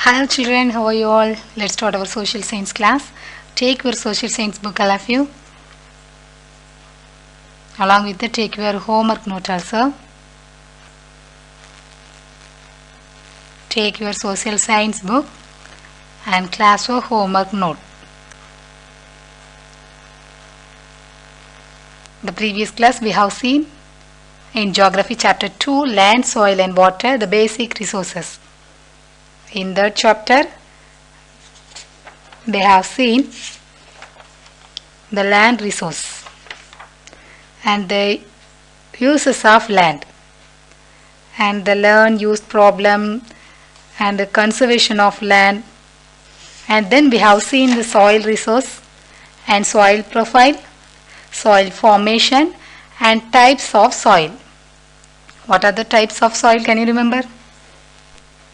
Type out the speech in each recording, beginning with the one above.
Hello children, how are you all? Let's start our social science class. Take your social science book, all of you. Along with that, take your homework note also. Take your social science book and class or homework note. The previous class we have seen in Geography chapter 2, land, soil and water, the basic resources. In that chapter, they have seen the land resource and the uses of land and the land use problem and the conservation of land, and then we have seen the soil resource and soil profile, soil formation and types of soil. What are the types of soil? Can you remember?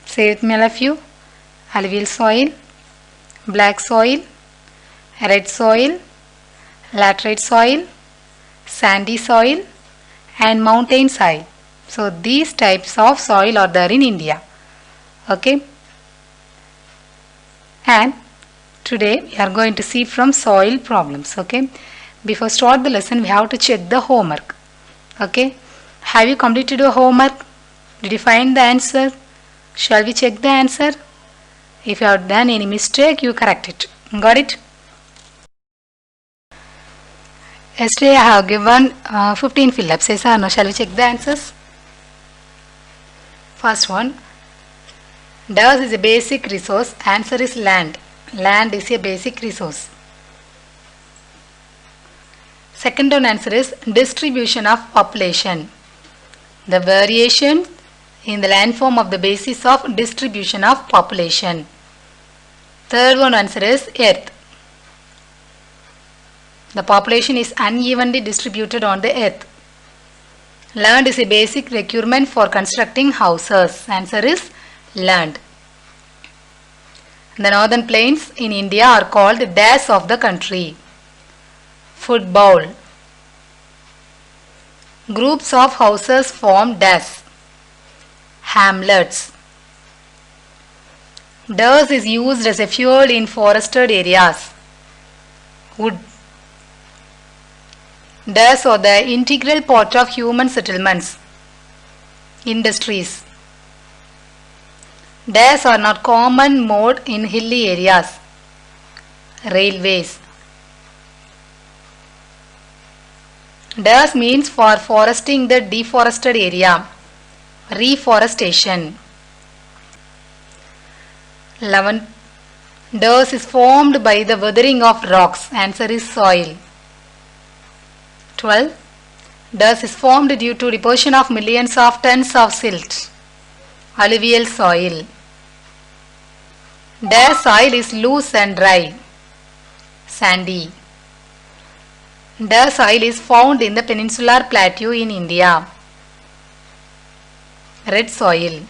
Say with me all of you. Alluvial soil, black soil, red soil, laterite soil, sandy soil and mountain soil. So these types of soil are there in India. Okay. And today we are going to see from soil problems. Okay. Before start the lesson we have to check the homework. Okay. Have you completed your homework? Did you find the answer? Shall we check the answer? If you have done any mistake, you correct it. Got it? Yesterday I have given 15 fill-ups. Yes or no? Shall we check the answers? First one. Dust is a basic resource. Answer is land. Land is a basic resource. Second one answer is distribution of population. The variation in the landform of the basis of distribution of population. Third one answer is earth. The population is unevenly distributed on the earth. Land is a basic requirement for constructing houses. Answer is land. The northern plains in India are called the dash of the country. Football. Groups of houses form dash. Hamlets. Dust is used as a fuel in forested areas. Wood. Dust are the integral part of human settlements. Industries. Dust are not common mode in hilly areas. Railways. Dust means for foresting the deforested area. Reforestation. 11. Dust is formed by the weathering of rocks. Answer is soil. 12. Dust is formed due to deposition of millions of tons of silt. Alluvial soil. Dust soil is loose and dry. Sandy. Dust soil is found in the peninsular plateau in India. Red soil.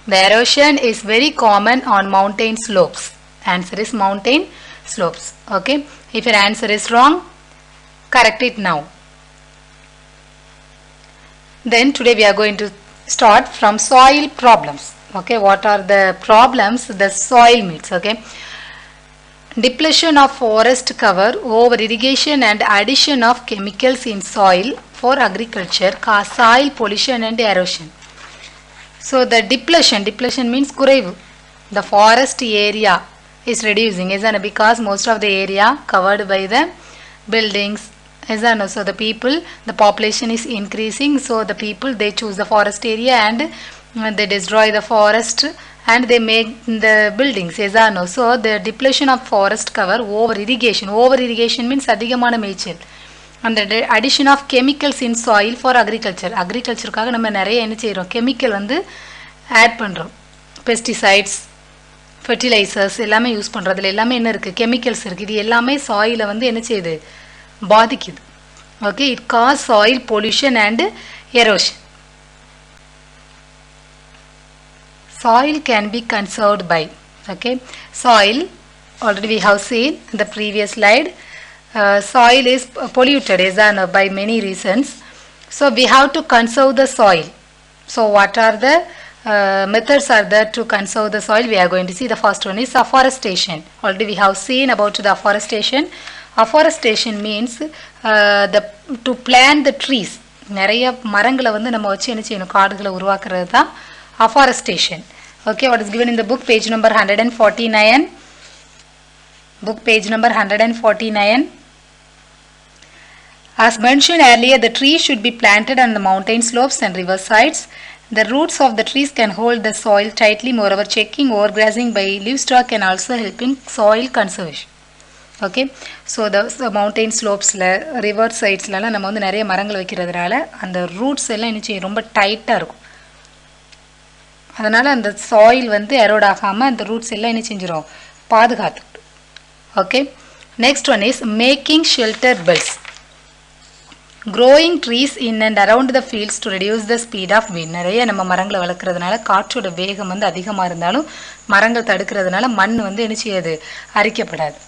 The erosion is very common on mountain slopes. Answer is mountain slopes. Okay. If your answer is wrong, correct it now. Then today we are going to start from soil problems. Okay. What are the problems the soil meets? Okay. Depletion of forest cover, over irrigation and addition of chemicals in soil for agriculture cause soil pollution and erosion. So the depletion means kuraivu. The forest area is reducing, isn't it? Because most of the area covered by the buildings, isn't it? So the people, the population is increasing. So the people, they choose the forest area and they destroy the forest and they make the buildings, isn't it? So the depletion of forest cover, over irrigation means அதிகமான மேய்ச்சல். And the addition of chemicals in soil for agriculture. Agricultureக்காக நம்ம நிறைய என்ன செய்றோம்? Chemical வந்து add பண்றோம். Pesticides, fertilizers எல்லாமே use பண்றதுல எல்லாமே என்ன இருக்கு? Chemicals இருக்கு. இது எல்லாமே soil வந்து என்ன செய்யுது? பாதிக்குது. Okay, it cause soil pollution and erosion. Soil can be conserved by. Okay, soil already we have seen in the previous slide. Soil is polluted by many reasons. So we have to conserve the soil. So what are the methods are there to conserve the soil. We are going to see the first one is afforestation. Already we have seen about the afforestation. Afforestation means to plant the trees. நிறைய மரங்களை வந்து நம்ம வச்சு என்ன செய்யணும், காடுகளை உருவாக்குறது தான் afforestation. Okay, what is given in the book, page number 149. Book page number 149. As mentioned earlier, the trees should be planted on the mountain slopes and river sides. The roots of the trees can hold the soil tightly. Moreover, checking overgrazing by livestock can also help in soil conservation. Okay, so the mountain slopes la river sides la நம்ம வந்து நிறைய மரங்கள் வைக்கிறதுனால அந்த roots எல்லாம் என்ன செய்யும், ரொம்ப டைட்டா இருக்கும். அதனால அந்த soil வந்து எரோட் ஆகாம அந்த ரூட்ஸ் எல்லாம் என்ன செஞ்சிரும், பாதுகாத்துக்கும். Okay, next one is making shelter belts. Growing trees in and around the fields to reduce the speed of wind. நிறைய நம்ம மரங்களை வளர்க்கறதுனால காற்றோட வேகம் வந்து அதிகமா இருந்தாலும் மரங்கள் தடுக்கிறதுனால மண் வந்து என்ன செய்யாது, அரிக்கப்படாது.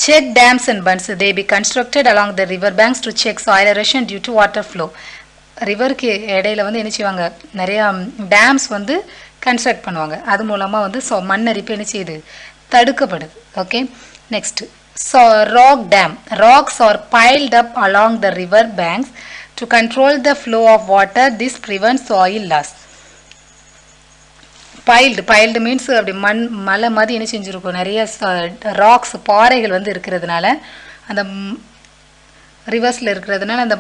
Check dams and bunds. They be constructed along the river banks to check soil erosion due to water flow. ரிவருக்கு இடையில வந்து என்ன செய்வாங்க, நிறைய டேம்ஸ் வந்து கன்ஸ்ட்ரக்ட் பண்ணுவாங்க. அது மூலமா வந்து மண் அரிப்பு என்ன செய்யுது, தடுக்கப்படுது. Okay, next rock dam. Rocks are piled up along the river banks to control the flow of water. This prevents soil loss. Piled means அப்படி மலை மாதிரி என்ன செஞ்சிருக்கும், நிறைய ராக்ஸ் பாறைகள் வந்து இருக்கிறதுனால அந்த ரிவர்ஸில் இருக்கிறதுனால அந்த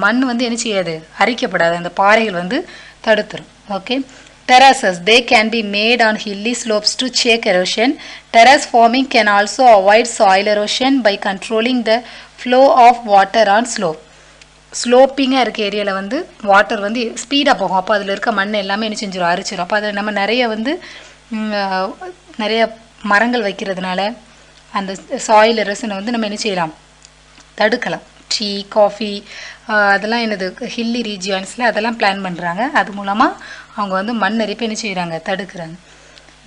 மண் வந்து என்ன செய்யாது, அரிக்கப்படாது, அந்த பாறைகள் வந்து தடுத்துரும். Okay, terraces. They can be made on hilly slopes to check erosion. Terrace forming can also avoid soil erosion by controlling the flow of water on slope. ஸ்லோப்பிங்காக இருக்க ஏரியாவில் வந்து வாட்டர் வந்து ஸ்பீடாக போகும். அப்போ அதில் இருக்க மண் எல்லாமே என்ன செஞ்சிடும், அரிச்சிடும். அப்போ அதில் நம்ம நிறைய வந்து நிறைய மரங்கள் வைக்கிறதுனால அந்த சாயில் எரோஷனை வந்து நம்ம என்ன செய்யலாம், தடுக்கலாம். டீ, காஃபி அதெல்லாம் என்னது ஹில்லி ரீஜியன்ஸில் அதெல்லாம் பிளான் பண்ணுறாங்க. அது மூலமாக அவங்க வந்து மண் அரிப்பை என்ன செய்கிறாங்க, தடுக்கிறாங்க.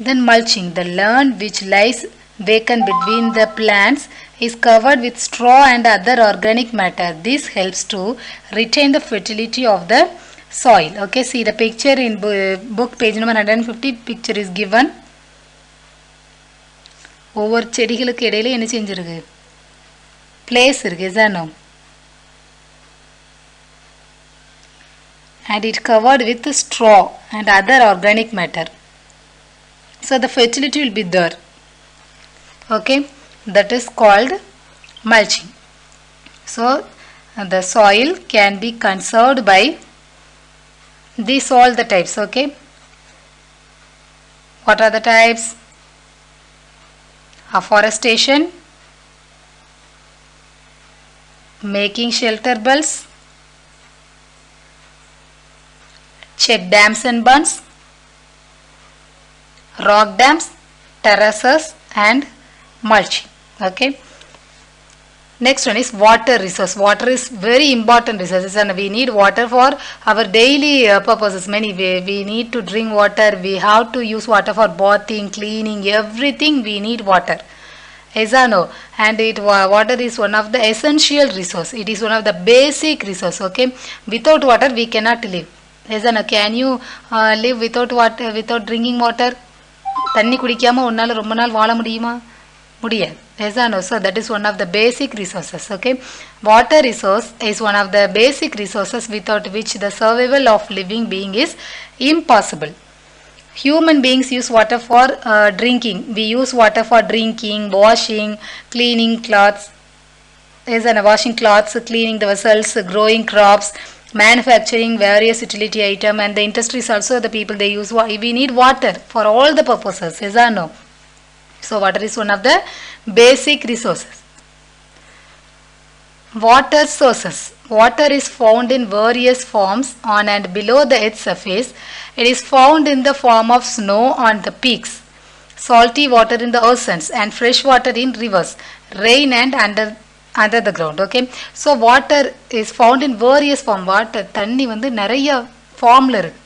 Then mulching. The land which lies vacant between the plants is covered with straw and other organic matter. This helps to retain the fertility of the soil. Okay, see the picture in book page number 150. Picture is given. ஒவ்வொரு செடிகளுக்கு இடையில என்ன செஞ்சிருக்கு, place இருக்கு, இதானோ, and it covered with straw and other organic matter. So the fertility will be there. Okay, that is called mulching. So the soil can be conserved by these all the types. Okay, what are the types? Afforestation, making shelter belts, check dams and bunds, rock dams, terraces and mulching. Okay, next one is water resource. Water is very important resources and we need water for our daily purposes. We need to drink water, we have to use water for bathing, cleaning, everything we need water. No? And water is one of the essential resource. It is one of the basic resource. Okay, without water we cannot live. No? Can you live without water, without drinking water? தண்ணி குடிக்காம உன்னால ரொம்ப நாள் வாழ முடியுமா, முடியாது. No? So that is one of the basic resources. Okay, water resource is one of the basic resources without which the survival of living being is impossible. Human beings use water for drinking. We use water for drinking, washing, cleaning clothes. Washing clothes, cleaning the vessels, growing crops, manufacturing various utility item, and the industries also, the people they use, we need water for all the purposes. Yes or no? So water is one of the basic resources. Water sources. Water is found in various forms on and below the earth's surface. It is found in the form of snow on the peaks, salty water in the oceans, and fresh water in rivers, rain and under the ground. Okay, so water is found in various form. Water தண்ணி வந்து நிறைய ஃபார்ம்ல இருக்கு.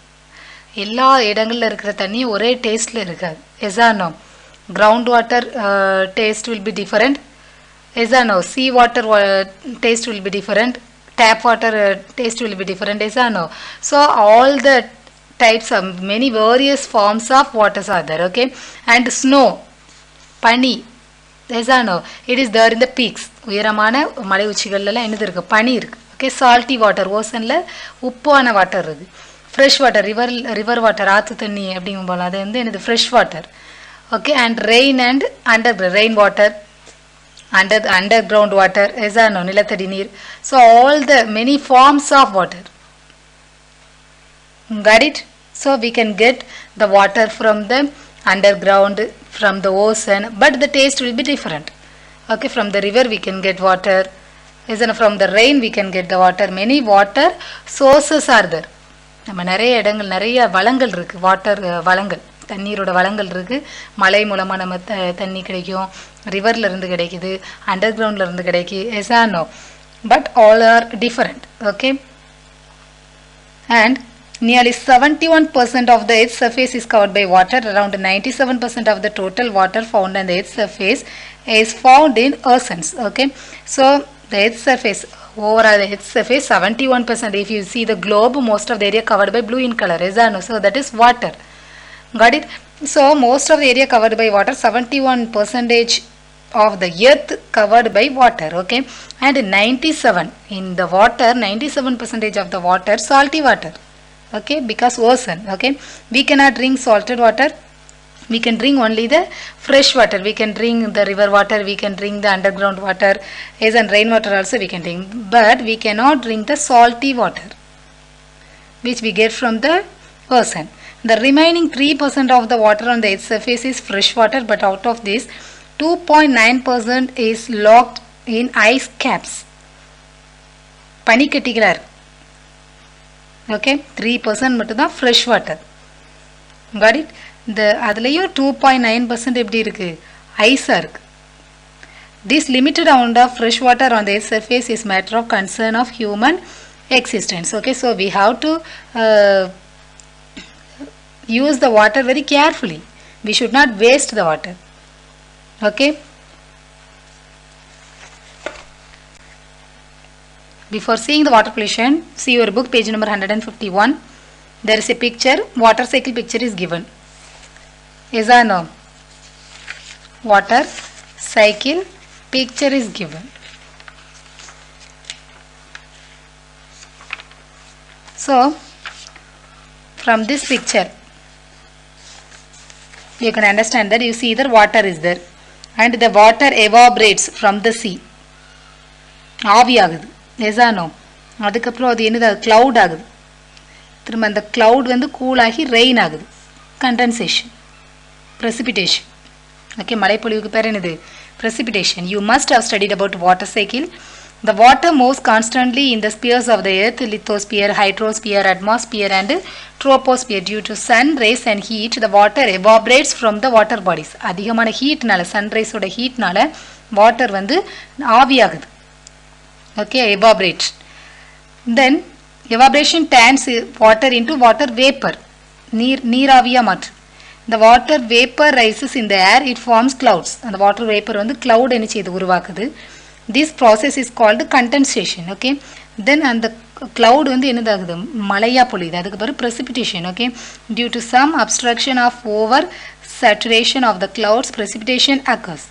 எல்லா இடங்கள்ல இருக்கிற தண்ணி ஒரே டேஸ்ட்ல இருக்காது. Yes or no? Ground water taste will be different. Yes or no? Sea water taste will be different. Tap water taste will be different. Yes or no? So all the types of many various forms of waters are there. Okay, and snow, பனி, yes or no, it is there in the peaks. உயரமான மலை உச்சிகள்ல என்னது இருக்கு, பனி இருக்கு. Okay, salty water, ஓசன்ல உப்பான water இருக்கு. fresh water, river water, ஆத்து தண்ணி அப்படிங்கும் போல அது வந்து என்னது fresh water. Okay, and rain and rain water, underground water, yes or no, நிலத்தடி நீர். So all the many forms of water. Got it? So we can get the water from the underground, from the ocean, but the taste will be different. Okay, from the river we can get water, isn't, from the rain we can get the water. Many water sources are there. நம்ம நிறைய இடங்கள், நிறைய வளங்கள் இருக்கு, water வளங்கள், தண்ணீரோட வளங்கள் இருக்கு. மலை மூலமா நம்ம தண்ணி கிடைக்கும், ரிவர்ல இருந்து கிடைக்குது, அண்டர் கிரவுண்ட்ல இருந்து கிடைக்கு, yes or no, but all are different. Okay, and nearly 71% of the Earth's surface is covered by water. Around 97% of the total water found on the Earth's surface is found in oceans. Okay, so the Earth's surface, overall the Earth's surface 71%. If you see the globe, most of the area covered by blue in color, is no? So that is water. Got it? So most of the area covered by water, 71% of the earth covered by water. Okay, and 97 in the water, 97% of the water salty water. Okay, because ocean. Okay, we cannot drink salted water, we can drink only the fresh water, we can drink the river water, we can drink the underground water, as and rain water also we can drink, but we cannot drink the salty water which we get from the ocean. The remaining 3% of the water on the Earth's surface is fresh water, but out of this 2.9% is locked in ice caps, பனிக்கட்டிகளா இருக்கு. Okay, 3% மட்டும் தான் fresh water. Got it? இந்த அதுலேயும் 2.9% எப்படி இருக்கு, ஐஸாக இருக்கு. This limited amount of fresh water on the Earth's surface is matter of concern of human existence. Okay, so we have to use the water very carefully. We should not waste the water. Okay, before seeing the water pollution, see your book, page number 151. There is a picture, water cycle picture is given. Yes or no? Water cycle picture is given. So from this picture you can understand that you see that water is there and the water evaporates from the sea. ஆவியாகுது, yes or no? அதுக்கப்புறம் அது என்னது, cloud ஆகுது. திரும்ப அந்த cloud வந்து கூலாகி rain ஆகுது, கண்டென்சேஷன், precipitation. Okay, மழைப்பொழிவுக்கு பேர் என்னது, precipitation. You must have studied about water cycle. The water moves constantly in the spheres of the earth, lithosphere, hydrosphere, atmosphere and troposphere. Due to sun rays and heat, the water evaporates from the water bodies. அதிகமான ஹீட்னால, சன்ரைஸோட ஹீட்னால water வந்து ஆவியாகுது. Okay, evaporate. Then evaporation turns water into water vapor, நீராவியா மாற்று. The water vapor rises in the air, it forms clouds. அந்த water vapor வந்து cloud என்ன செய்து, உருவாக்குது. This process is called condensation. Okay, then and the cloud வந்து என்னதாகுது, மழையா பொழியுது. அதுக்கு பிறகு precipitation. Okay, due to some obstruction of over saturation of the clouds, precipitation occurs.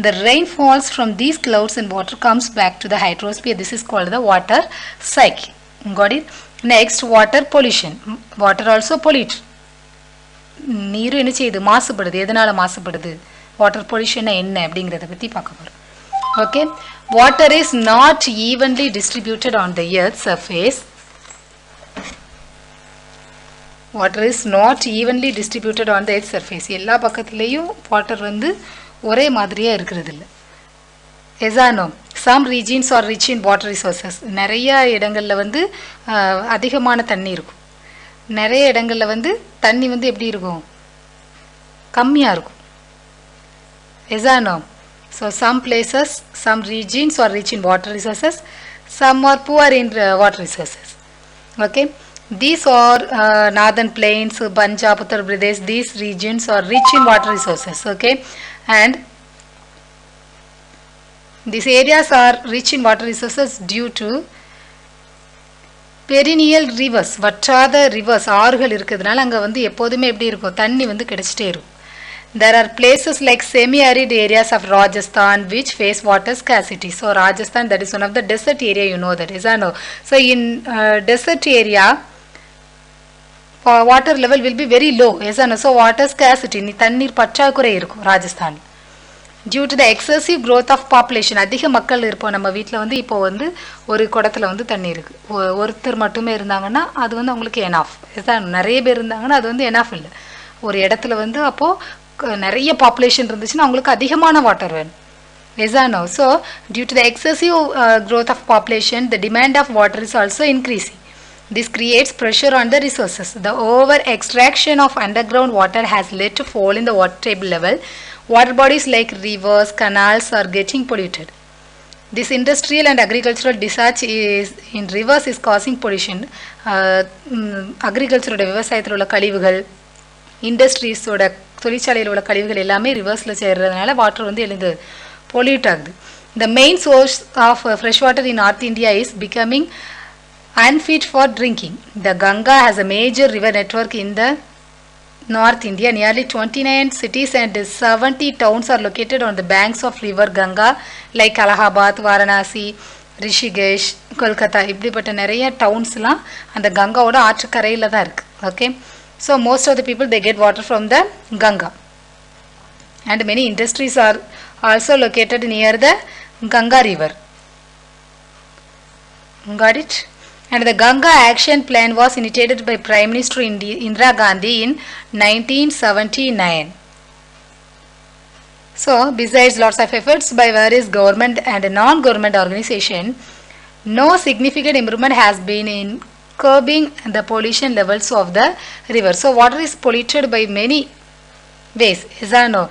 The rain falls from these clouds and water comes back to the hydrosphere. This is called the water cycle. Got it? Next, water pollution. Water also pollutes. நீர் என்ன செய்யுது, மாசுபடுது. எதனால மாசுபடுது, water pollution என்ன அப்படிங்கிறத பற்றி பார்க்க போகிறோம். Okay, water is not evenly distributed on the earth surface. Water is not evenly distributed on the earth surface. எல்லா பக்கத்துலேயும் வாட்டர் வந்து ஒரே மாதிரியாக இருக்கிறது இல்லை. எசானோ, some regions are rich in water resources. நிறைய இடங்களில் வந்து அதிகமான தண்ணி இருக்கும், நிறைய இடங்களில் வந்து தண்ணி வந்து எப்படி இருக்கும், கம்மியாக இருக்கும். எசானோ, so some places, some regions are rich in water resources, some are poor in water resources. Okay, these are northern plains, Punjab, Uttar Pradesh. These regions are rich in water resources. Okay, and these areas are rich in water resources due to perennial rivers, வற்றாத rivers, ஆறுகள் இருக்கிறதுனால அங்கே வந்து எப்போதுமே எப்படி இருக்கும், தண்ணி வந்து கிடைச்சிட்டே இருக்கும். There are places like semi-arid areas of Rajasthan which face water scarcity. So Rajasthan, that is one of the desert area, you know that is, I know. So in desert area, water level will be very low, yes, I know. So water scarcity, நீ தண்ணீர் பற்றாக்குறை இருக்கும் Rajasthan. Due to the excessive growth of population, அதிக மக்கள் இருப்போம் நம்ம வீட்டில் வந்து. இப்போ வந்து ஒரு குடத்தில் வந்து தண்ணி இருக்குது, ஒருத்தர் மட்டுமே இருந்தாங்கன்னா அது வந்து அவங்களுக்கு எனாஃப், இதுதான். நிறைய பேர் இருந்தாங்கன்னா அது வந்து எனாஃப் இல்லை. ஒரு இடத்துல வந்து அப்போது நிறைய பாப்புலேஷன் இருந்துச்சுன்னா அவங்களுக்கு அதிகமான வாட்டர் வேணும், எசானோ. So due to the excessive growth of population, the demand of water is also increasing. This creates pressure on the resources. The over extraction of underground water has led to fall in the water table level. Water bodies like rivers, canals are getting polluted. This industrial and agricultural discharge is in rivers is causing pollution. அக்ரிகல்ச்சரோட விவசாயத்தில் உள்ள கழிவுகள், இண்டஸ்ட்ரீஸோட தொழிற்சாலையில் உள்ள கழிவுகள் எல்லாமே ரிவர்ஸில் சேர்றதுனால water வந்து எழுந்து பொல்யூட் ஆகுது. The main source of fresh water in North India is becoming unfit for drinking. The Ganga has a major river network in the North India. Nearly 29 cities and 70 towns are located on the banks of river Ganga like Allahabad, Varanasi, Rishikesh, Kolkata. இப்படிப்பட்ட நிறைய டவுன்ஸ்லாம் அந்த கங்காவோட ஆற்றுக்கரையில் தான் இருக்குது. Okay, so most of the people they get water from the Ganga. And many industries are also located near the Ganga river. Got it? And the Ganga Action Plan was initiated by Prime Minister Indira Gandhi in 1979. So, besides lots of efforts by various government and non-government organizations, no significant improvement has been in curbing the pollution levels of the river. So, water is polluted by many ways, is that no?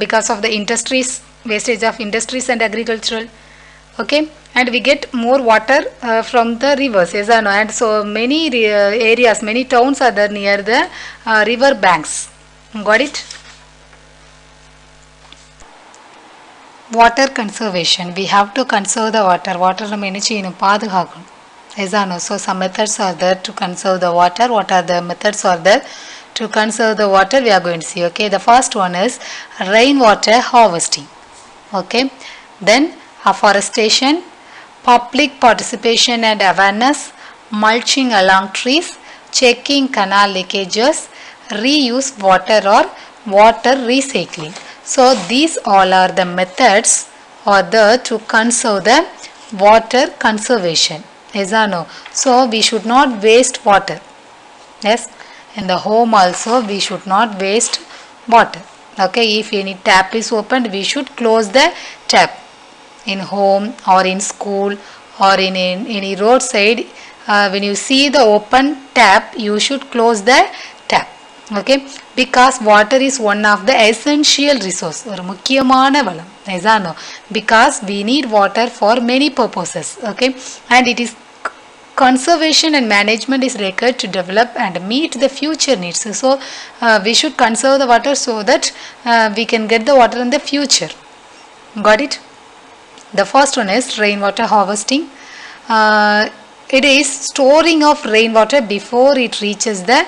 Because of the industries, wastage of industries and agricultural. Okay, and we get more water from the rivers, yes or no? And so many areas, many towns are there near the river banks. Got it? Water conservation. We have to conserve the water. Water நம்ம என்ன செய்யணும், பாதுகாக்கணும், yes or no? So some methods are there to conserve the water. What are the methods are there to conserve the water? We are going to see. Okay, the first one is rainwater harvesting. Okay, then afforestation, public participation and awareness, mulching along trees, checking canal leakages, reuse water or water recycling. So these all are the methods are there to conserve the water conservation. Yes or no? So we should not waste water. Yes, in the home also we should not waste water. Okay, if any tap is opened, we should close the tap. In home or in school or in any roadside, when you see the open tap, you should close the tap. Okay, because water is one of the essential resource, ஒரு முக்கியமான வளம், no? Because we need water for many purposes. Okay, and it is conservation and management is required to develop and meet the future needs. So we should conserve the water so that we can get the water in the future. Got it? The first one is rainwater harvesting. It is storing of rainwater before it reaches the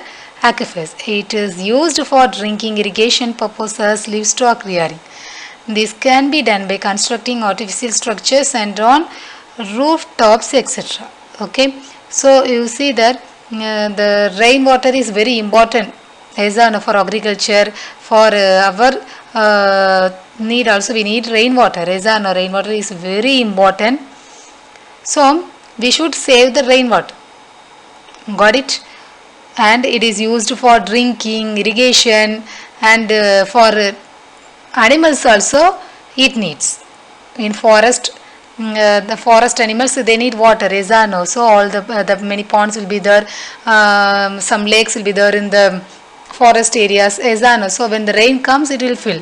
aquifers. It is used for drinking, irrigation purposes, livestock rearing. This can be done by constructing artificial structures and on rooftops, etc. Okay, so you see that the rainwater is very important, as for agriculture, for our need also we need rainwater, as rainwater is very important. So we should save the rainwater. Got it? And it is used for drinking, irrigation, and for animals also it needs. In forest, the forest animals, they need water, is no? So all the many ponds will be there, some lakes will be there in the forest areas, is no? So when the rain comes, it will fill.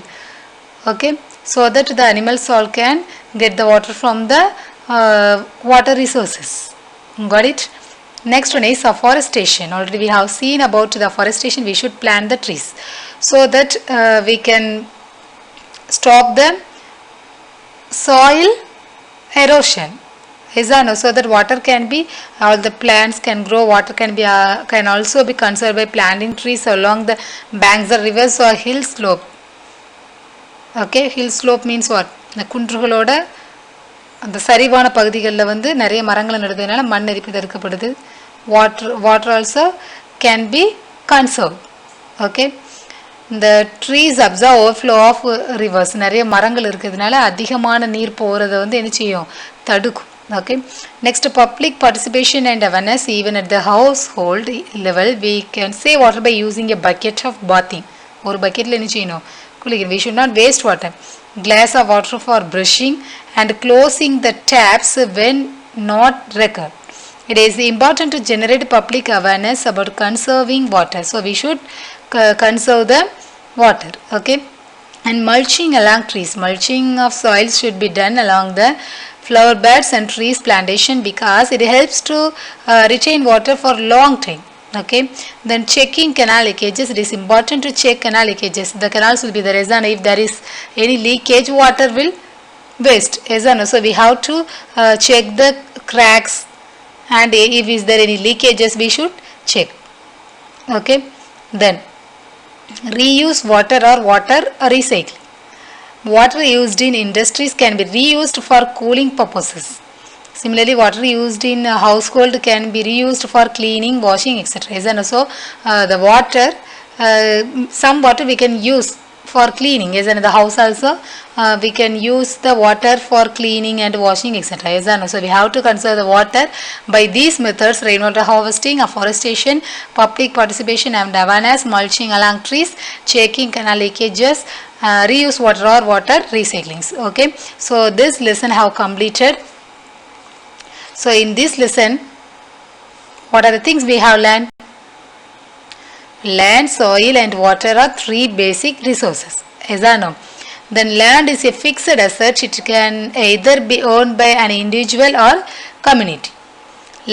Okay, so that the animals all can get the water from the water resources. Got it? Next one is afforestation. Already we have seen about the afforestation. We should plant the trees so that we can stop the soil erosion, Is that no? So that water can be, all the plants can grow, water can be can also be conserved by planting trees along the banks of rivers or hill slope. Okay, hill slope means what? இந்த குன்றுகளோட அந்த சரிவான பகுதிகளில் வந்து நிறைய மரங்களை நடுறதுனால மண் அரிப்பு தடுக்கப்படுது. Water also can be conserve. Okay, இந்த trees absorb overflow of rivers, நிறைய மரங்கள் இருக்கிறதுனால அதிகமான நீர் போகிறத வந்து என்ன செய்யும், தடுக்கும். Okay, next public participation and awareness. Even at the household level we can save water by using a bucket of bathing. ஒரு பக்கெட்டில் என்ன செய்யணும், குளிக்கணும். We should not waste water. Glass of water for brushing and closing the taps when not required. It is important to generate public awareness about conserving water. So we should conserve the water. Okay, and mulching along trees. Mulching of soils should be done along the flower beds and trees plantation because it helps to retain water for long time. Okay, then checking canal leakages. It is important to check canal leakages. The canals will be there, and if there is any leakage, water will waste. So we have to check the cracks, and if is there any leakages, we should check. Okay, then reuse water or water recycling. Water used in industries can be reused for cooling purposes. Similarly, water used in household can be reused for cleaning, washing, etc. So the water, some water we can use for cleaning. In the house also we can use the water for cleaning and washing, etc. So we have to conserve the water by these methods: rainwater harvesting, afforestation, public participation and awareness, mulching along trees, checking canal leakages, reuse water or water recycling. Okay, so this lesson have completed. So in this lesson, what are the things we have learned? Land, soil and water are three basic resources. Yes or no? Then land is a fixed asset. It can either be owned by an individual or community.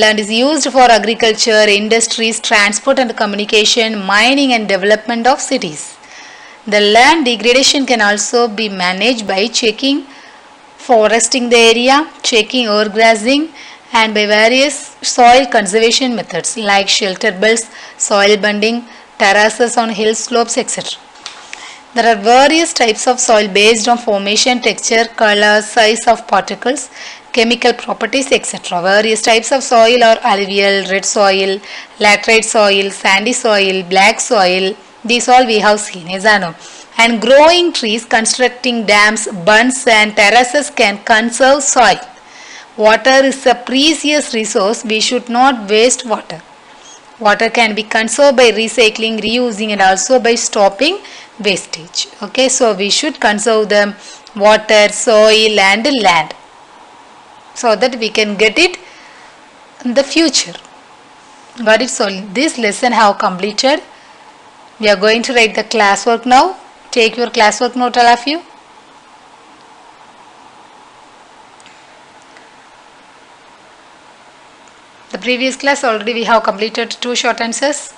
Land is used for agriculture, industries, transport and communication, mining and development of cities. The land degradation can also be managed by checking, foresting the area, checking overgrazing, and by various soil conservation methods like shelter belts, soil bunding, terraces on hill slopes, etc. There are various types of soil based on formation, texture, color, size of particles, chemical properties, etc. Various types of soil are alluvial, red soil, laterite soil, sandy soil, black soil. These all we have seen. And growing trees, constructing dams, bunds and terraces can conserve soil. Water is a precious resource. We should not waste water. Water can be conserved by recycling, reusing and also by stopping wastage. Okay, so we should conserve the water, soil and land so that we can get it in the future. Got it? So this lesson have completed. We are going to write the classwork now. Take your classwork note, all of you. The previous class already we have completed 2 short answers.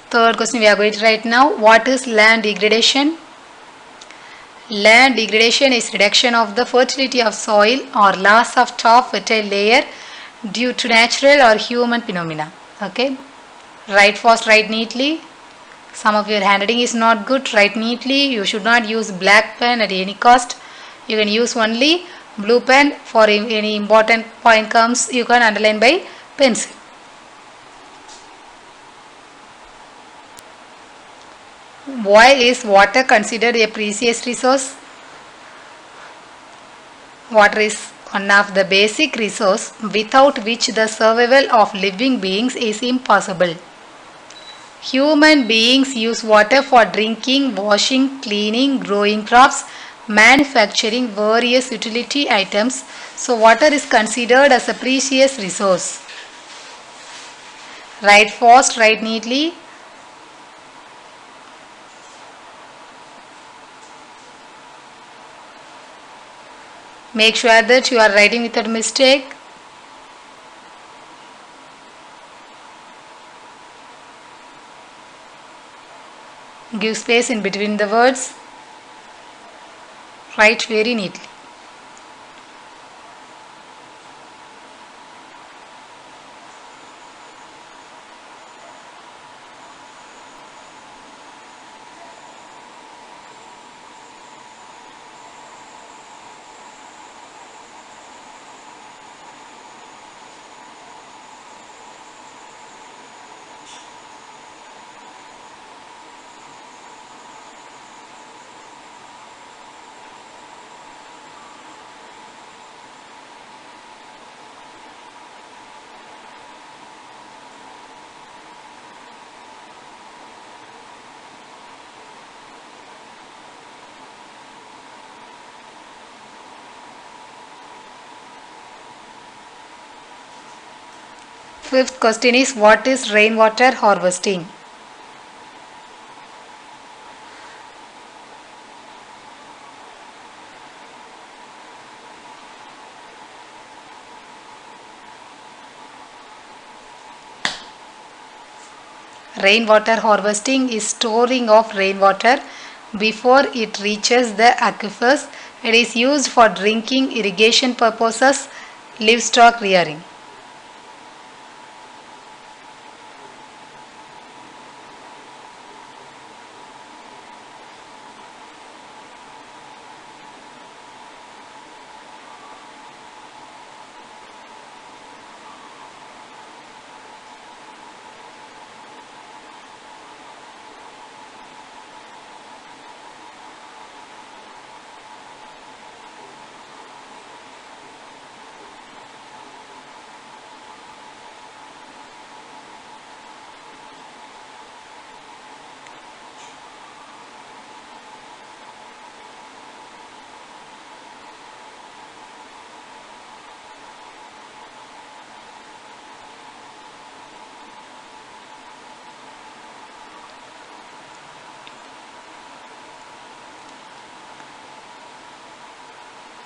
Third question we are going to write now. What is land degradation? Land degradation is reduction of the fertility of soil or loss of top fertile layer due to natural or human phenomena. Okay, write fast, write neatly. Some of your handwriting is not good. Write neatly. You should not use black pen at any cost. You can use only blue pen. For any important point comes, you can underline by pencil. Why is water considered a precious resource? Water is one of the basic resources without which the survival of living beings is impossible. Human beings use water for drinking, washing, cleaning, growing crops, manufacturing various utility items. So water is considered as a precious resource. Write fast, write neatly. Make sure that you are writing without mistake. Give space in between the words. Write very neatly. Fifth question is, what is rainwater harvesting? Rainwater harvesting is storing of rainwater before it reaches the aquifers. It is used for drinking, irrigation purposes, livestock rearing.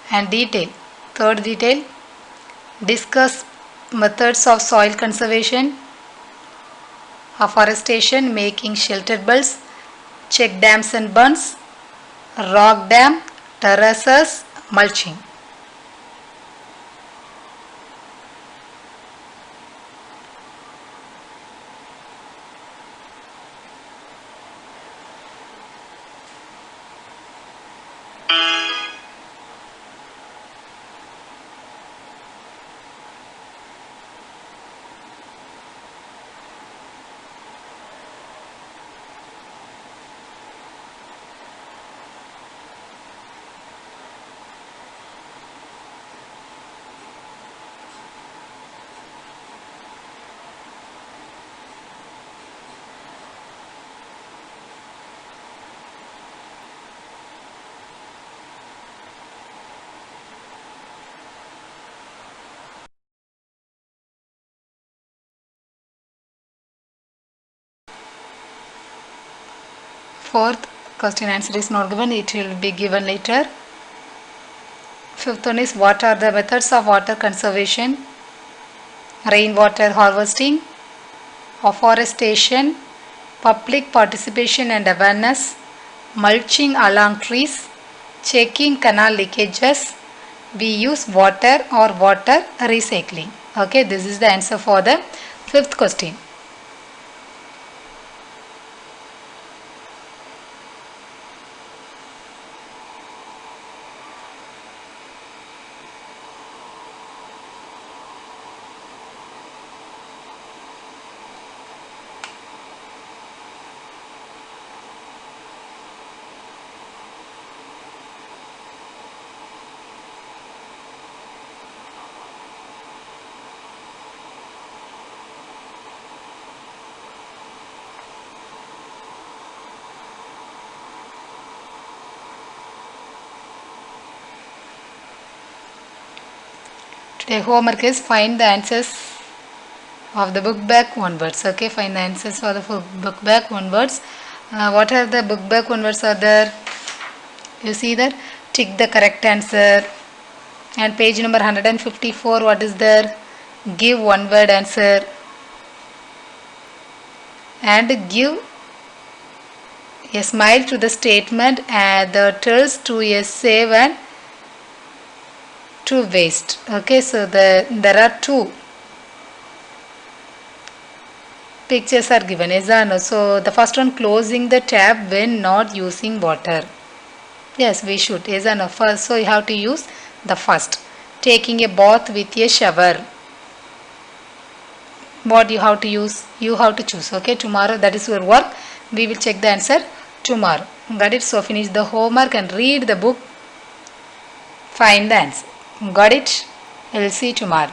And detail. Third detail, discuss methods of soil conservation, afforestation, making shelter belts, check dams and bunds, rock dam, terraces, mulching. Fourth question answer is not given, it will be given later. Fifth one is, what are the methods of water conservation? Rainwater harvesting, afforestation, public participation and awareness, mulching along trees, checking canal leakages, we use water or water recycling. Okay, this is the answer for the fifth question. Today homework is find the answers of the book back one words. Okay, find the answers for the book back one words. What are the book back one words are there? You see that? Tick the correct answer. And page number 154, what is there? Give one word answer. And give a smile to the statement the tells to a save and to waste. Okay, so there are two pictures are given. Is that no? So the first one, closing the tap when not using water. Yes, we should. Is that no? First, so you have to use the first. Taking a bath with a shower. What you have to use? You have to choose. Okay, tomorrow that is your work. We will check the answer tomorrow. Got it? So finish the homework and read the book. Find the answer. Got it? I will see you tomorrow.